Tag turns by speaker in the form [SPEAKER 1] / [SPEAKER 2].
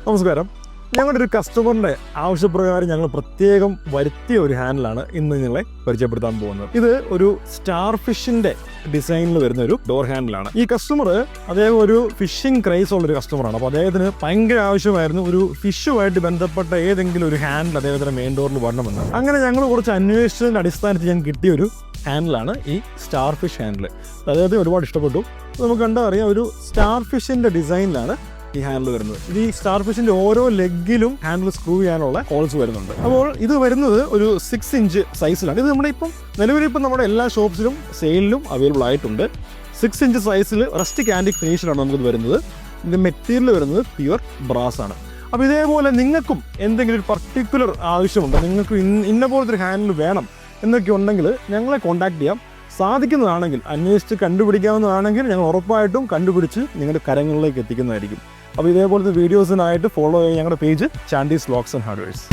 [SPEAKER 1] നമസ്കാരം. ഞങ്ങളുടെ ഒരു കസ്റ്റമറിൻ്റെ ആവശ്യപ്രകാരം ഞങ്ങൾ പ്രത്യേകം വരുത്തിയ ഒരു ഹാൻഡിലാണ് ഇന്ന് നിങ്ങളെ പരിചയപ്പെടുത്താൻ പോകുന്നത്. ഇത് ഒരു സ്റ്റാർ ഫിഷിൻ്റെ ഡിസൈനിൽ വരുന്ന ഒരു ഡോർ ഹാൻഡിലാണ്. ഈ കസ്റ്റമർ അദ്ദേഹം ഒരു ഫിഷിംഗ് ക്രൈസ് ഉള്ളൊരു കസ്റ്റമറാണ്. അപ്പോൾ അദ്ദേഹത്തിന് ഭയങ്കര ആവശ്യമായിരുന്നു ഒരു ഫിഷുമായിട്ട് ബന്ധപ്പെട്ട ഏതെങ്കിലും ഒരു ഹാൻഡിൽ അദ്ദേഹത്തിൻ്റെ മെയിൻ ഡോറിൽ വരണമെന്ന്. അങ്ങനെ ഞങ്ങൾ കുറച്ച് അന്വേഷണത്തിൻ്റെ അടിസ്ഥാനത്തിൽ ഞാൻ കിട്ടിയൊരു ഹാൻഡിലാണ് ഈ സ്റ്റാർ ഫിഷ് ഹാൻഡിൽ. അദ്ദേഹത്തെ ഒരുപാട് ഇഷ്ടപ്പെട്ടു. നമുക്ക് കണ്ടാൽ അറിയാം, ഒരു സ്റ്റാർ ഫിഷിൻ്റെ ഡിസൈനിലാണ് ഈ ഹാൻഡിൽ വരുന്നത്. ഇത് ഈ സ്റ്റാർ ഫിഷിന്റെ ഓരോ ലെഗിലും ഹാൻഡിൽ സ്ക്രൂ ചെയ്യാനുള്ള ഹോൾസ് വരുന്നുണ്ട്. അപ്പോൾ ഇത് വരുന്നത് ഒരു 6 ഇഞ്ച് സൈസിലാണ്. ഇത് നമ്മുടെ നിലവിലിപ്പം നമ്മുടെ എല്ലാ ഷോപ്സിലും സെയിലിലും അവൈലബിൾ ആയിട്ടുണ്ട്. 6 ഇഞ്ച് സൈസിൽ റസ്റ്റിക് ആൻറ്റിക് ഫിനിഷിലാണ് നമുക്കിത് വരുന്നത്. ഇതിന്റെ മെറ്റീരിയൽ വരുന്നത് പ്യുവർ ബ്രാസ് ആണ്. അപ്പോൾ ഇതേപോലെ നിങ്ങൾക്കും എന്തെങ്കിലും ഒരു പർട്ടിക്കുലർ ആവശ്യമുണ്ട്, നിങ്ങൾക്ക് ഇന്ന പോലത്തെ ഒരു ഹാൻഡിൽ വേണം എന്നൊക്കെ ഉണ്ടെങ്കിൽ ഞങ്ങളെ കോൺടാക്ട് ചെയ്യാം. സാധിക്കുന്നതാണെങ്കിൽ, അന്വേഷിച്ച് കണ്ടുപിടിക്കാവുന്നതാണെങ്കിൽ ഞങ്ങൾ ഉറപ്പായിട്ടും കണ്ടുപിടിച്ച് നിങ്ങളുടെ കരങ്ങളിലേക്ക് എത്തിക്കുന്നതായിരിക്കും. അപ്പോൾ ഇതേപോലത്തെ വീഡിയോസിനായിട്ട് ഫോളോ ചെയ്യാൻ ഞങ്ങളുടെ പേജ് ചാൻഡീസ് വ്ലോഗ്സ് ആൻഡ് ഹാർഡ്വെയർസ്.